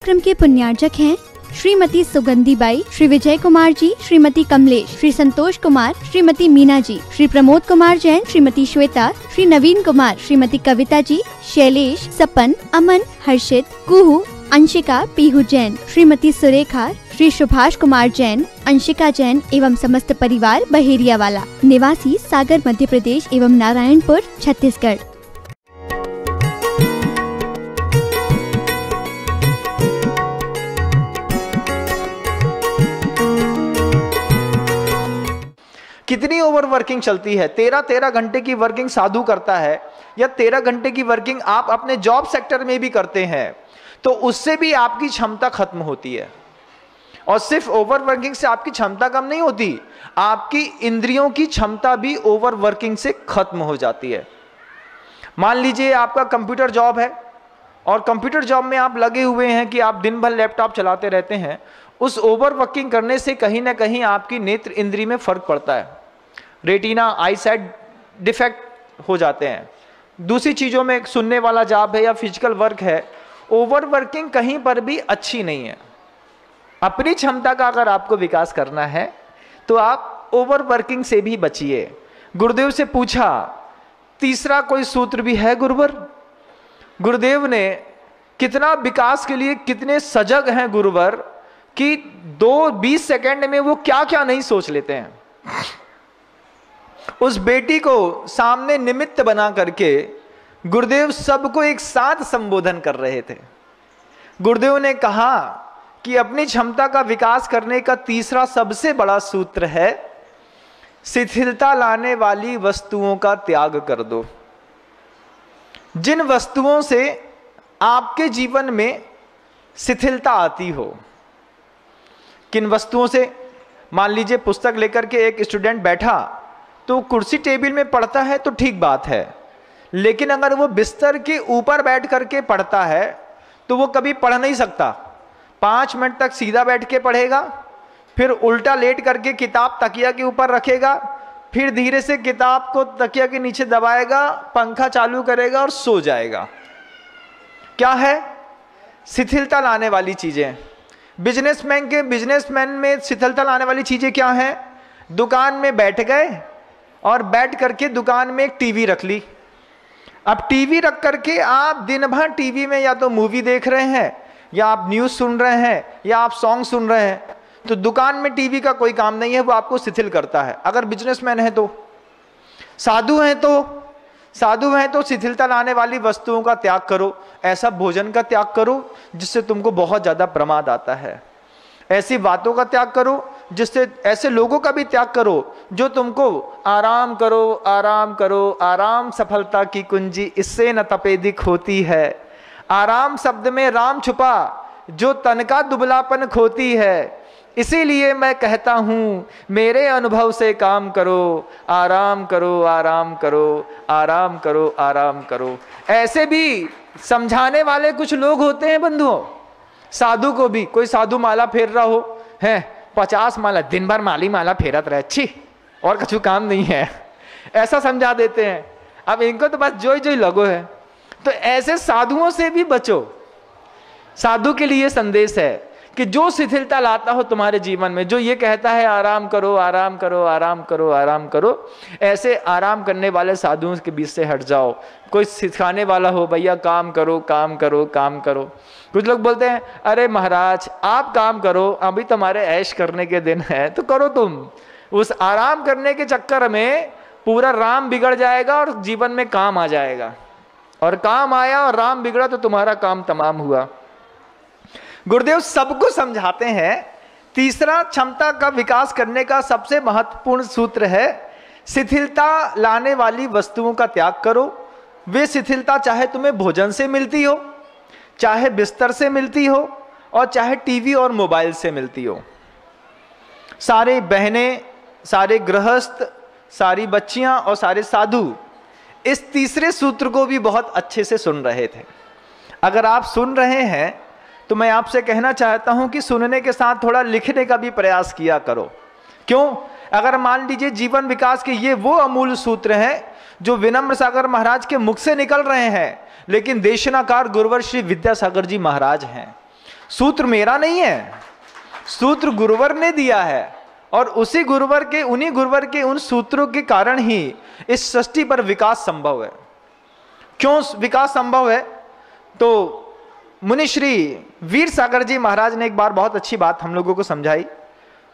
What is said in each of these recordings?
कार्यक्रम के पुण्यार्जक हैं श्रीमती सुगंधी बाई, श्री विजय कुमार जी, श्रीमती कमलेश, श्री संतोष कुमार, श्रीमती मीना जी, श्री प्रमोद कुमार जैन, श्रीमती श्वेता, श्री नवीन कुमार, श्रीमती कविता जी, शैलेश, सपन, अमन, हर्षित, कुहू, अंशिका, पीहू जैन, श्रीमती सुरेखा, श्री सुभाष कुमार जैन, अंशिका जैन एवं समस्त परिवार बहेरियावाला, निवासी सागर मध्य प्रदेश एवं नारायणपुर छत्तीसगढ़। कितनी ओवर वर्किंग चलती है? 13 घंटे की वर्किंग साधु करता है या 13 घंटे की वर्किंग आप अपने जॉब सेक्टर में भी करते हैं, तो उससे भी आपकी क्षमता खत्म होती है। और सिर्फ ओवर वर्किंग से आपकी क्षमता कम नहीं होती, आपकी इंद्रियों की क्षमता भी ओवर वर्किंग से खत्म हो जाती है। मान लीजिए आपका कंप्यूटर जॉब है और कंप्यूटर जॉब में आप लगे हुए हैं कि आप दिन भर लैपटॉप चलाते रहते हैं। उस ओवर वर्किंग करने से कहीं ना कहीं आपकी नेत्र इंद्री में फर्क पड़ता है, रेटिना, आई साइट डिफेक्ट हो जाते हैं। दूसरी चीज़ों में सुनने वाला जॉब है या फिजिकल वर्क है, ओवर वर्किंग कहीं पर भी अच्छी नहीं है। अपनी क्षमता का अगर आपको विकास करना है तो आप ओवर वर्किंग से भी बचिए। गुरुदेव से पूछा, तीसरा कोई सूत्र भी है गुरुवर? गुरुदेव ने कितना विकास के लिए कितने सजग हैं गुरुवर कि 20 सेकंड में वो क्या क्या नहीं सोच लेते हैं। उस बेटी को सामने निमित्त बना करके गुरुदेव सबको एक साथ संबोधन कर रहे थे। गुरुदेव ने कहा कि अपनी क्षमता का विकास करने का तीसरा सबसे बड़ा सूत्र है, शिथिलता लाने वाली वस्तुओं का त्याग कर दो। जिन वस्तुओं से आपके जीवन में शिथिलता आती हो, किन वस्तुओं से? मान लीजिए पुस्तक लेकर के एक स्टूडेंट बैठा तो कुर्सी टेबल में पढ़ता है तो ठीक बात है, लेकिन अगर वो बिस्तर के ऊपर बैठ करके पढ़ता है तो वो कभी पढ़ नहीं सकता। 5 मिनट तक सीधा बैठ के पढ़ेगा, फिर उल्टा लेट करके किताब तकिया के ऊपर रखेगा, फिर धीरे से किताब को तकिया के नीचे दबाएगा, पंखा चालू करेगा और सो जाएगा। क्या है? शिथिलता लाने वाली चीजें। बिजनेसमैन में शिथिलता लाने वाली चीजें क्या हैं? दुकान में बैठ गए और बैठ करके दुकान में एक टीवी रख ली। अब टीवी रख करके आप दिन भर टीवी में या तो मूवी देख रहे हैं, या आप न्यूज़ सुन रहे हैं, या आप सॉन्ग सुन रहे हैं, तो दुकान में टीवी का कोई काम नहीं है, वो आपको शिथिल करता है। अगर बिजनेसमैन है तो, साधु हैं तो शिथिलता लाने वाली वस्तुओं का त्याग करो। ऐसा भोजन का त्याग करो जिससे तुमको बहुत ज़्यादा प्रमाद आता है। ऐसी बातों का त्याग करो जिससे, ऐसे लोगों का भी त्याग करो जो तुमको आराम करो, आराम करो, आराम सफलता की कुंजी, इससे न तपेदिक होती है। आराम शब्द में राम छुपा, जो तन का दुबलापन खोती है। इसीलिए मैं कहता हूँ मेरे अनुभव से काम करो, आराम करो, आराम करो, आराम करो, आराम करो। ऐसे भी समझाने वाले कुछ लोग होते हैं बंधुओं। साधु को भी, कोई साधु माला फेर रहा हो है, 50 माला, दिन भर माला फेरत रहे, अच्छी और कुछ काम नहीं है, ऐसा समझा देते हैं। अब इनको तो बस जोई लगो है। तो ऐसे साधुओं से भी बचो। साधु के लिए संदेश है कि जो शिथिलता लाता हो तुम्हारे जीवन में, जो ये कहता है आराम करो, आराम करो, आराम करो, आराम करो, ऐसे आराम करने वाले साधुओं के बीच से हट जाओ। कोई सिखाने वाला हो, भैया काम करो, काम करो, काम करो। कुछ लोग बोलते हैं, अरे महाराज आप काम करो, अभी तुम्हारे ऐश करने के दिन है तो करो तुम। उस आराम करने के चक्कर में पूरा राम बिगड़ जाएगा और जीवन में काम आ जाएगा, और काम आया और राम बिगड़ा तो तुम्हारा काम तमाम हुआ। गुरुदेव सबको समझाते हैं, तीसरा क्षमता का विकास करने का सबसे महत्वपूर्ण सूत्र है, शिथिलता लाने वाली वस्तुओं का त्याग करो। वे शिथिलता चाहे तुम्हें भोजन से मिलती हो, चाहे बिस्तर से मिलती हो, और चाहे टीवी और मोबाइल से मिलती हो। सारे बहनें, सारे गृहस्थ, सारी बच्चियां और सारे साधु इस तीसरे सूत्र को भी बहुत अच्छे से सुन रहे थे। अगर आप सुन रहे हैं तो मैं आपसे कहना चाहता हूं कि सुनने के साथ थोड़ा लिखने का भी प्रयास किया करो। क्यों? अगर मान लीजिए जीवन विकास के ये वो अमूल सूत्र हैं जो विनम्र सागर महाराज के मुख से निकल रहे हैं, लेकिन देशनाकार गुरुवर श्री विद्यासागर जी महाराज हैं। सूत्र मेरा नहीं है, सूत्र गुरुवर ने दिया है, और उसी गुरुवर के, उन्हीं गुरुवर के उन सूत्रों के कारण ही इस सृष्टि पर विकास संभव है। क्यों विकास संभव है? तो मुनि श्री वीर सागर जी महाराज ने एक बार बहुत अच्छी बात हम लोगों को समझाई।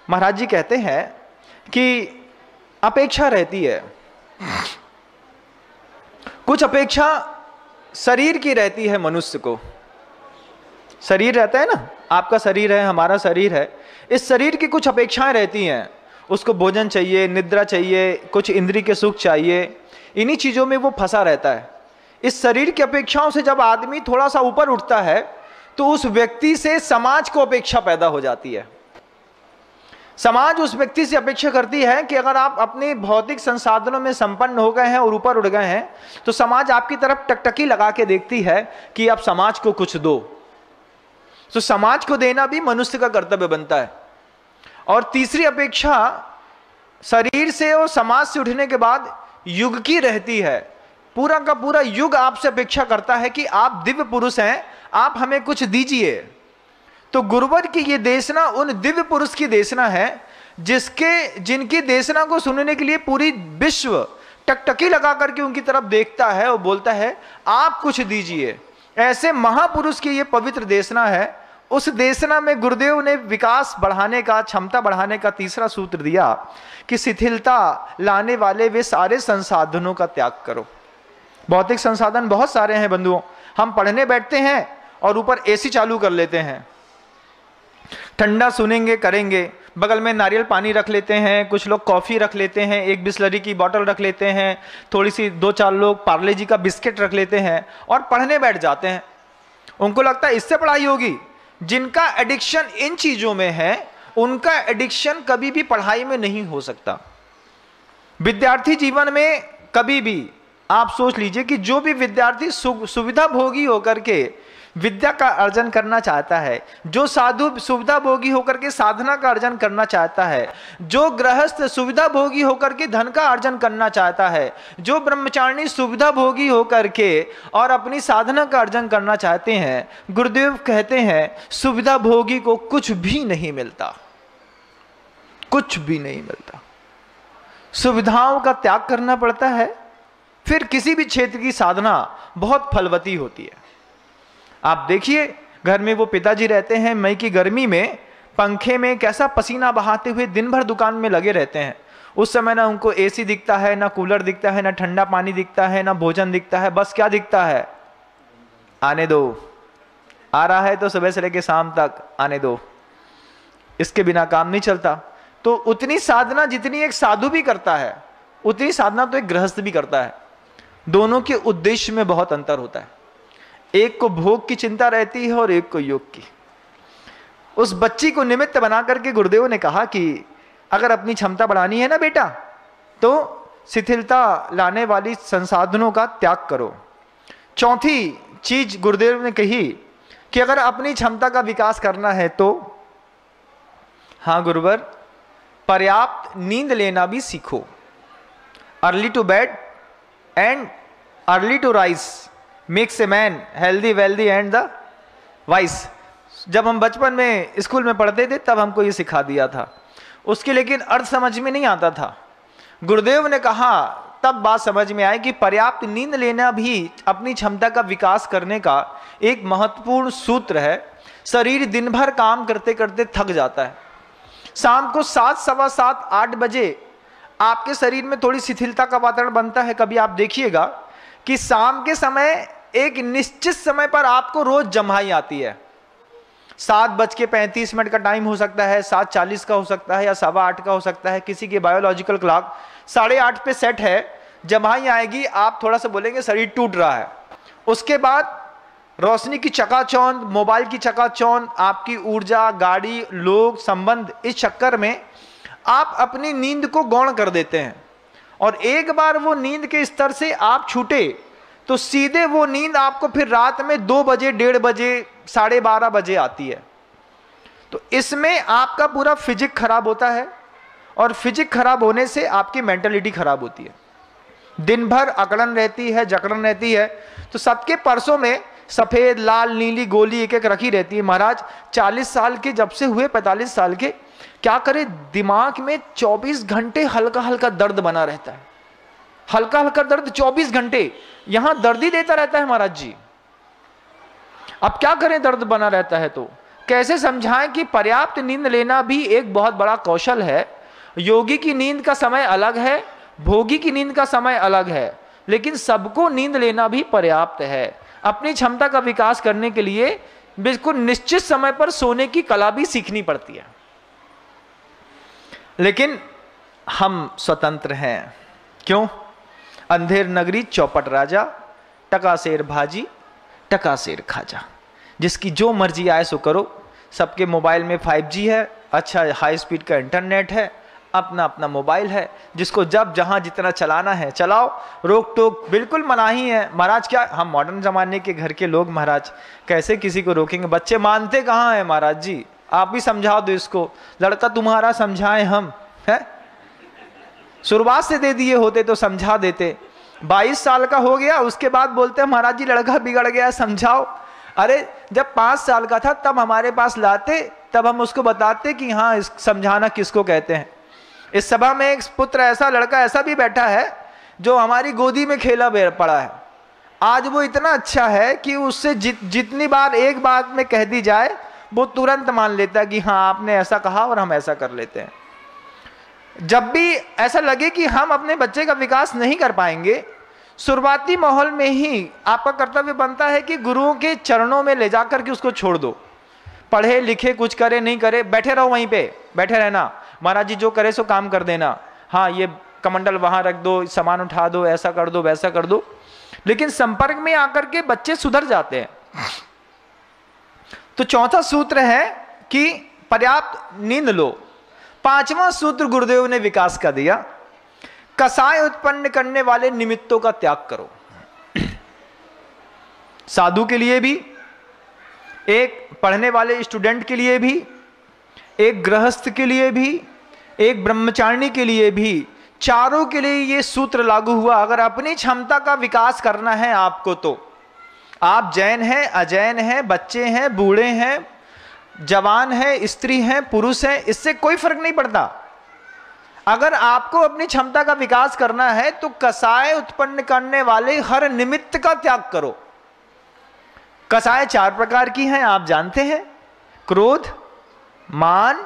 महाराज जी कहते हैं कि अपेक्षा रहती है, कुछ अपेक्षा शरीर की रहती है। मनुष्य को शरीर रहता है ना, आपका शरीर है, हमारा शरीर है, इस शरीर की कुछ अपेक्षाएं रहती हैं। उसको भोजन चाहिए, निद्रा चाहिए, कुछ इंद्रिय के सुख चाहिए, इन्हीं चीजों में वो फंसा रहता है। इस शरीर की अपेक्षाओं से जब आदमी थोड़ा सा ऊपर उठता है तो उस व्यक्ति से समाज को अपेक्षा पैदा हो जाती है। समाज उस व्यक्ति से अपेक्षा करती है कि अगर आप अपने भौतिक संसाधनों में संपन्न हो गए हैं और ऊपर उठ गए हैं तो समाज आपकी तरफ टकटकी लगा के देखती है कि आप समाज को कुछ दो। तो समाज को देना भी मनुष्य का कर्तव्य बनता है। और तीसरी अपेक्षा शरीर से और समाज से उठने के बाद युग की रहती है। पूरा का पूरा युग आपसे अपेक्षा करता है कि आप दिव्य पुरुष हैं, आप हमें कुछ दीजिए। तो गुरुवर की ये देशना उन दिव्य पुरुष की देशना है जिनकी देशना को सुनने के लिए पूरी विश्व टकटकी लगा करके उनकी तरफ देखता है और बोलता है आप कुछ दीजिए। ऐसे महापुरुष की ये पवित्र देशना है। उस देशना में गुरुदेव ने विकास बढ़ाने का, क्षमता बढ़ाने का तीसरा सूत्र दिया कि शिथिलता लाने वाले वे सारे संसाधनों का त्याग करो। भौतिक संसाधन बहुत सारे हैं बंधुओं, हम पढ़ने बैठते हैं और ऊपर एसी चालू कर लेते हैं, ठंडा सुनेंगे करेंगे, बगल में नारियल पानी रख लेते हैं, कुछ लोग कॉफी रख लेते हैं, एक बिस्लरी की बोतल रख लेते हैं, थोड़ी सी 2-4 लोग पार्ले जी का बिस्किट रख लेते हैं और पढ़ने बैठ जाते हैं। उनको लगता है इससे पढ़ाई होगी। जिनका एडिक्शन इन चीजों में है उनका एडिक्शन कभी भी पढ़ाई में नहीं हो सकता। विद्यार्थी जीवन में कभी भी आप सोच लीजिए कि जो भी विद्यार्थी सुविधा भोगी होकर के विद्या का अर्जन करना चाहता है, जो साधु सुविधा भोगी होकर के साधना का अर्जन करना चाहता है, जो गृहस्थ सुविधा भोगी होकर के धन का अर्जन करना चाहता है, जो ब्रह्मचारिणी सुविधा भोगी होकर के और अपनी साधना का अर्जन करना चाहते हैं, गुरुदेव कहते हैं सुविधा भोगी को कुछ भी नहीं मिलता, कुछ भी नहीं मिलता। सुविधाओं का त्याग करना पड़ता है, फिर किसी भी क्षेत्र की साधना बहुत फलवती होती है। आप देखिए घर में वो पिताजी रहते हैं, मई की गर्मी में पंखे में कैसा पसीना बहाते हुए दिन भर दुकान में लगे रहते हैं। उस समय ना उनको एसी दिखता है, ना कूलर दिखता है, ना ठंडा पानी दिखता है, ना भोजन दिखता है, बस क्या दिखता है, आने दो, आ रहा है तो सुबह से लेकर शाम तक आने दो, इसके बिना काम नहीं चलता। तो उतनी साधना जितनी एक साधु भी करता है उतनी साधना तो एक गृहस्थ भी करता है। दोनों के उद्देश्य में बहुत अंतर होता है। एक को भोग की चिंता रहती है और एक को योग की। उस बच्ची को निमित्त बना करके गुरुदेव ने कहा कि अगर अपनी क्षमता बढ़ानी है ना बेटा, तो शिथिलता लाने वाली संसाधनों का त्याग करो। चौथी चीज गुरुदेव ने कही कि अगर अपनी क्षमता का विकास करना है तो हाँ गुरुवर, पर्याप्त नींद लेना भी सीखो। Early to bed and early to rise makes a man healthy wealthy and the wise. जब हम बचपन में स्कूल में पढ़ते थे तब हमको ये सिखा दिया था, उसके लेकिन अर्थ समझ में नहीं आता था। गुरुदेव ने कहा तब बात समझ में आई कि पर्याप्त नींद लेना भी अपनी क्षमता का विकास करने का एक महत्वपूर्ण सूत्र है। शरीर दिन भर काम करते करते थक जाता है, शाम को 7, सवा 7, 8 बजे आपके शरीर में थोड़ी शिथिलता का वातावरण बनता है। कभी आप देखिएगा कि शाम के समय एक निश्चित समय पर आपको रोज जम्हाई आती है। 7:35 का टाइम हो सकता है, 7:40 का हो सकता है या 8:15 का हो सकता है। किसी की बायोलॉजिकल क्लॉक 8:30 पे सेट है, जम्हाई आएगी, आप थोड़ा सा बोलेंगे शरीर टूट रहा है। उसके बाद रोशनी की चकाचौंध, मोबाइल की चकाचौंध, आपकी ऊर्जा, गाड़ी, लोग, संबंध, इस चक्कर में आप अपनी नींद को गौण कर देते हैं। और एक बार वो नींद के स्तर से आप छूटे तो सीधे वो नींद आपको फिर रात में 2 बजे, 1:30 बजे, 12:30 बजे आती है। तो इसमें आपका पूरा फिजिक खराब होता है और फिजिक खराब होने से आपकी मेंटलिटी खराब होती है। दिन भर अकड़न रहती है, जकड़न रहती है। तो सबके परसों में सफेद लाल नीली गोली एक एक रखी रहती है। महाराज 40 साल के जब से हुए 45 साल के, क्या करे, दिमाग में 24 घंटे हल्का हल्का दर्द बना रहता है, हल्का हल्का दर्द 24 घंटे यहां दर्द ही देता रहता है महाराज जी। अब क्या करें, दर्द बना रहता है तो कैसे समझाएं कि पर्याप्त नींद लेना भी एक बहुत बड़ा कौशल है। योगी की नींद का समय अलग है, भोगी की नींद का समय अलग है, लेकिन सबको नींद लेना भी पर्याप्त है। अपनी क्षमता का विकास करने के लिए बिल्कुल निश्चित समय पर सोने की कला भी सीखनी पड़ती है। लेकिन हम स्वतंत्र हैं, क्यों? अंधेर नगरी चौपट राजा, टकासेर भाजी टकासेर खाजा। जिसकी जो मर्जी आए सो करो। सबके मोबाइल में 5G है, अच्छा हाई स्पीड का इंटरनेट है, अपना अपना मोबाइल है, जिसको जब जहां जितना चलाना है चलाओ, रोक टोक बिल्कुल मनाही है। महाराज क्या हम मॉडर्न जमाने के घर के लोग महाराज कैसे किसी को रोकेंगे? बच्चे मानते कहाँ हैं महाराज जी, आप ही समझा दो इसको। लड़का तुम्हारा समझाएं हम, है शुरुआत से दे दिए होते तो समझा देते। 22 साल का हो गया उसके बाद बोलते हैं महाराज जी लड़का बिगड़ गया समझाओ। अरे जब 5 साल का था तब हमारे पास लाते, तब हम उसको बताते कि हाँ इस समझाना किसको कहते हैं। इस सभा में एक पुत्र ऐसा, लड़का ऐसा भी बैठा है जो हमारी गोदी में खेला पड़ा है। आज वो इतना अच्छा है कि उससे जितनी बार एक बात में कह दी जाए वो तुरंत मान लेता है कि हाँ आपने ऐसा कहा और हम ऐसा कर लेते हैं। जब भी ऐसा लगे कि हम अपने बच्चे का विकास नहीं कर पाएंगे, शुरुआती माहौल में ही आपका कर्तव्य बनता है कि गुरुओं के चरणों में ले जाकर के उसको छोड़ दो। पढ़े लिखे कुछ करे नहीं करे, बैठे रहो वहीं पे, बैठे रहना, महाराज जी जो करे सो काम कर देना। हाँ ये कमंडल वहां रख दो, सामान उठा दो, ऐसा कर दो वैसा कर दो। लेकिन संपर्क में आकर के बच्चे सुधर जाते हैं। तो चौथा सूत्र है कि पर्याप्त नींद लो। 5वां सूत्र गुरुदेव ने विकास का दिया, कसाय उत्पन्न करने वाले निमित्तों का त्याग करो। साधु के लिए भी, एक पढ़ने वाले स्टूडेंट के लिए भी, एक गृहस्थ के लिए भी, एक ब्रह्मचारिणी के लिए भी, चारों के लिए ये सूत्र लागू हुआ। अगर अपनी क्षमता का विकास करना है आपको, तो आप जैन हैं अजैन हैं, बच्चे हैं बूढ़े हैं, जवान है स्त्री हैं पुरुष हैं, इससे कोई फर्क नहीं पड़ता। अगर आपको अपनी क्षमता का विकास करना है तो कसाय उत्पन्न करने वाले हर निमित्त का त्याग करो। कसाय 4 प्रकार की हैं आप जानते हैं, क्रोध, मान,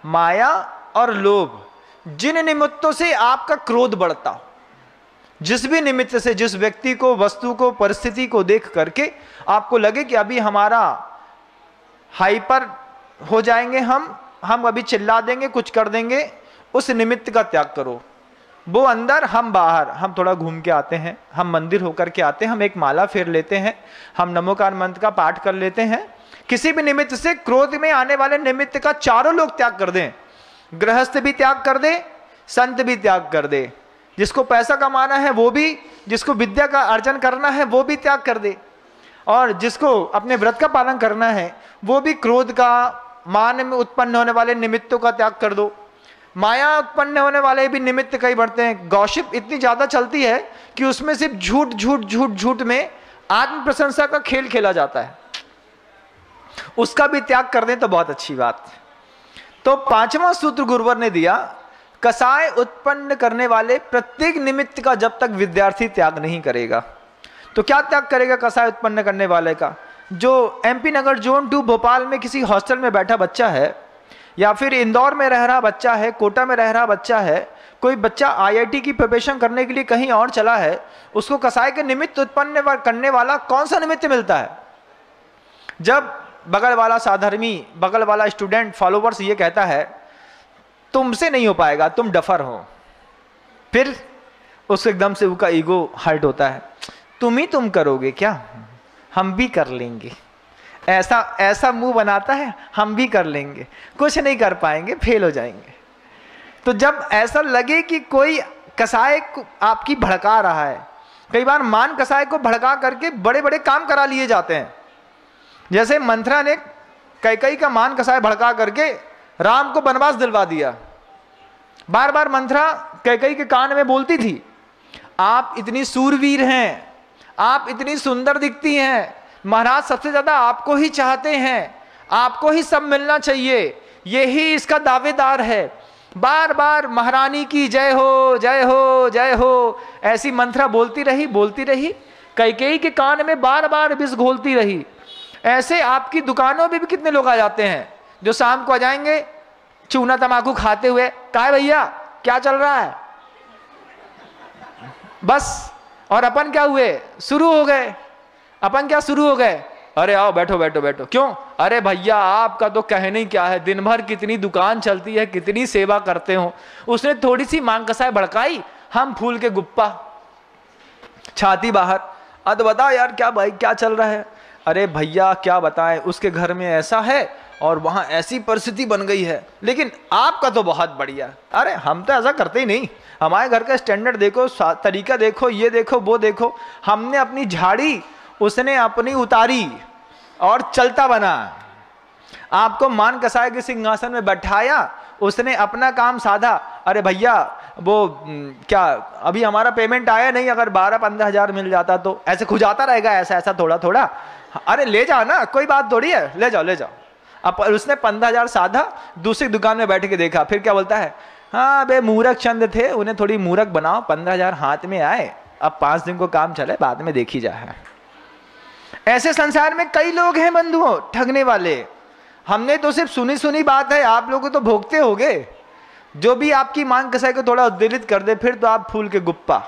माया और लोभ। जिन निमित्तों से आपका क्रोध बढ़ता हो, जिस भी निमित्त से, जिस व्यक्ति को, वस्तु को, परिस्थिति को देख करके आपको लगे कि अभी हमारा हाइपर हो जाएंगे, हम अभी चिल्ला देंगे, कुछ कर देंगे, उस निमित्त का त्याग करो। वो अंदर, हम बाहर, हम थोड़ा घूम के आते हैं, हम मंदिर होकर के आते हैं, हम एक माला फेर लेते हैं, हम नमोकार मंत्र का पाठ कर लेते हैं। किसी भी निमित्त से, क्रोध में आने वाले निमित्त का चारों लोग त्याग कर दें। गृहस्थ भी त्याग कर दे, संत भी त्याग कर दे, जिसको पैसा कमाना है वो भी, जिसको विद्या का अर्जन करना है वो भी त्याग कर दे, और जिसको अपने व्रत का पालन करना है वो भी क्रोध का, मान में उत्पन्न होने वाले निमित्तों का त्याग कर दो। माया उत्पन्न होने वाले भी निमित्त कई बढ़ते हैं। गॉसिप इतनी ज्यादा चलती है कि उसमें सिर्फ झूठ झूठ झूठ झूठ में आत्म प्रशंसा का खेल खेला जाता है, उसका भी त्याग कर दें तो बहुत अच्छी बात। तो 5वां सूत्र गुरुवर ने दिया, कसाय उत्पन्न करने वाले प्रत्येक निमित्त का जब तक विद्यार्थी त्याग नहीं करेगा, तो क्या त्याग करेगा कसाय उत्पन्न करने वाले का? जो MP नगर जोन 2 भोपाल में किसी हॉस्टल में बैठा बच्चा है, या फिर इंदौर में रह रहा बच्चा है, कोटा में रह रहा बच्चा है, कोई बच्चा IIT की प्रिपरेशन करने के लिए कहीं और चला है, उसको कसाय के निमित्त उत्पन्न करने वाला कौन सा निमित्त मिलता है? जब बगल वाला साधर्मी, बगल वाला स्टूडेंट, फॉलोवर्स ये कहता है तुमसे नहीं हो पाएगा, तुम डफर हो, फिर उसको एकदम से उसका ईगो हर्ट होता है, तुम करोगे क्या, हम भी कर लेंगे, ऐसा मुंह बनाता है, हम भी कर लेंगे, कुछ नहीं कर पाएंगे, फेल हो जाएंगे। तो जब ऐसा लगे कि कोई कसाय आपकी भड़का रहा है, कई बार मान कसाय को भड़का करके बड़े बड़े काम करा लिए जाते हैं। जैसे मंथरा ने कैकेयी का मान कसाय भड़का करके राम को वनवास दिलवा दिया। बार बार मंथरा कैकेयी के कान में बोलती थी, आप इतनी सूरवीर हैं, आप इतनी सुंदर दिखती हैं, महाराज सबसे ज्यादा आपको ही चाहते हैं, आपको ही सब मिलना चाहिए, यही इसका दावेदार है। बार बार महारानी की जय हो जय हो जय हो ऐसी मंत्रा बोलती रही, कैकेयी के कान में बार बार विष घोलती रही। ऐसे आपकी दुकानों में भी कितने लोग आ जाते हैं जो शाम को आ जाएंगे चूना तमाकू खाते हुए, काय भैया क्या चल रहा है, बस। और अपन क्या हुए, शुरू हो गए, अपन क्या शुरू हो गए, अरे आओ बैठो बैठो बैठो, क्यों, अरे भैया आपका तो कहने क्या है, दिन भर कितनी दुकान चलती है, कितनी सेवा करते हो। उसने थोड़ी सी मांग कसाई भड़काई, हम फूल के गुप्पा, छाती बाहर। अब बताओ यार क्या भाई क्या चल रहा है, अरे भैया क्या बताएं, उसके घर में ऐसा है और वहां ऐसी परिस्थिति बन गई है, लेकिन आपका तो बहुत बढ़िया। अरे हम तो ऐसा करते ही नहीं, हमारे घर का स्टैंडर्ड देखो, तरीका देखो, ये देखो वो देखो, हमने अपनी झाड़ी उसने अपनी उतारी और चलता बना। आपको मान कसाई के सिंहासन में बैठाया, उसने अपना काम साधा। अरे भैया वो क्या अभी हमारा पेमेंट आया नहीं, अगर 12-15 हज़ार मिल जाता तो, ऐसे खुजाता रहेगा ऐसा ऐसा थोड़ा थोड़ा, अरे ले जाओ ना, कोई बात थोड़ी है, ले जाओ ले जाओ। अब उसने 15 हज़ार साधा, दूसरी दुकान में बैठ के देखा, फिर क्या बोलता है, हाँ बे मूर्ख चंद थे, उन्हें थोड़ी मूर्ख बनाओ, 15 हज़ार हाथ में आए, अब 5 दिन को काम चले, बाद में देखी जाए। ऐसे संसार में कई लोग हैं बंधुओं ठगने वाले। हमने तो सिर्फ सुनी सुनी बात है, आप लोग तो भोगते होगे। जो भी आपकी मांग कसाई को थोड़ा उद्वेलित कर दे, फिर तो आप फूल के गुप्पा।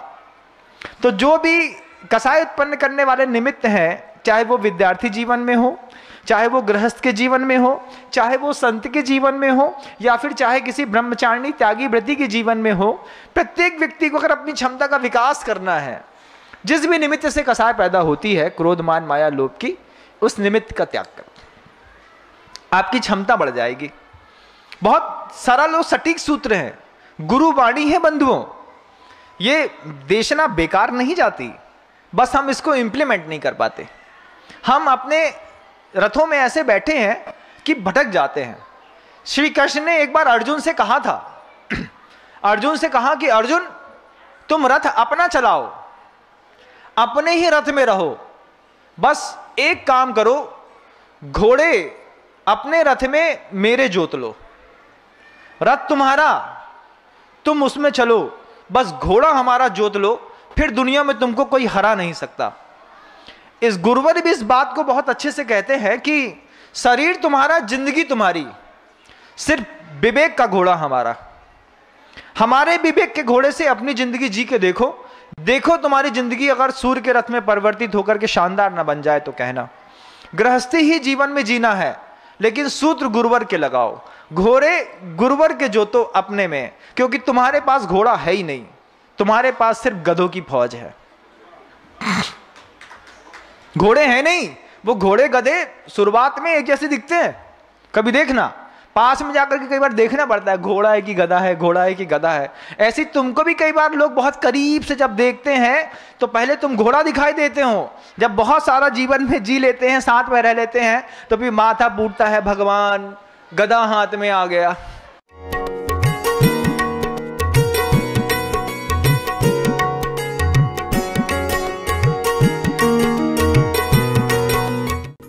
तो जो भी कसाई उत्पन्न करने वाले निमित्त हैं, चाहे वो विद्यार्थी जीवन में हो, चाहे वो गृहस्थ के जीवन में हो, चाहे वो संत के जीवन में हो, या फिर चाहे किसी ब्रह्मचारिणी त्यागी व्रती के जीवन में हो, प्रत्येक व्यक्ति को अगर अपनी क्षमता का विकास करना है, जिस भी निमित्त से कसाय पैदा होती है, क्रोध मान माया लोभ की, उस निमित्त का त्याग कर, आपकी क्षमता बढ़ जाएगी। बहुत सरल और सटीक सूत्र है, गुरुवाणी है बंधुओं, ये देशना बेकार नहीं जाती, बस हम इसको इंप्लीमेंट नहीं कर पाते। हम अपने रथों में ऐसे बैठे हैं कि भटक जाते हैं। श्री कृष्ण ने एक बार अर्जुन से कहा था, अर्जुन से कहा कि अर्जुन तुम रथ अपना चलाओ, अपने ही रथ में रहो, बस एक काम करो, घोड़े अपने रथ में मेरे जोत लो, रथ तुम्हारा तुम उसमें चलो, बस घोड़ा हमारा जोत लो, फिर दुनिया में तुमको कोई हरा नहीं सकता। इस गुरुवर भी इस बात को बहुत अच्छे से कहते हैं कि शरीर तुम्हारा, जिंदगी तुम्हारी, सिर्फ विवेक का घोड़ा हमारा। हमारे विवेक के घोड़े से अपनी जिंदगी जी के देखो, देखो तुम्हारी जिंदगी अगर सूर्य के रथ में परिवर्तित होकर के शानदार ना बन जाए तो कहना। गृहस्थी ही जीवन में जीना है, लेकिन सूत्र गुरुवर के लगाओ, घोड़े गुरुवर के जोतो अपने में, क्योंकि तुम्हारे पास घोड़ा है ही नहीं, तुम्हारे पास सिर्फ गधों की फौज है। घोड़े हैं नहीं, वो घोड़े गधे शुरुआत में एक जैसे दिखते हैं, कभी देखना पास में जाकर के कई बार देखना पड़ता है, घोड़ा है कि गधा है, घोड़ा है कि गधा है। ऐसी तुमको भी कई बार लोग बहुत करीब से जब देखते हैं तो पहले तुम घोड़ा दिखाई देते हो, जब बहुत सारा जीवन में जी लेते हैं, साथ में रह लेते हैं, तो फिर माथा फूटता है, भगवान गधा हाथ में आ गया।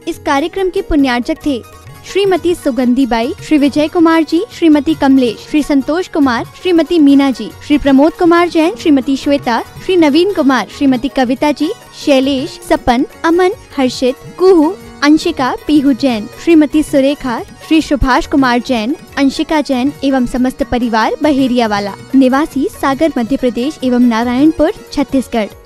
इस कार्यक्रम के पुण्यार्चक थे श्रीमती सुगंधी बाई, श्री विजय कुमार जी, श्रीमती कमलेश, श्री संतोष कुमार, श्रीमती मीना जी, श्री प्रमोद कुमार जैन, श्रीमती श्वेता, श्री नवीन कुमार, श्रीमती कविता जी, शैलेश, सपन, अमन, हर्षित, कुहू, अंशिका, पीहू जैन, श्रीमती सुरेखा, श्री सुभाष कुमार जैन, अंशिका जैन एवं समस्त परिवार बहेरिया वाला, निवासी सागर मध्य प्रदेश एवं नारायणपुर छत्तीसगढ़।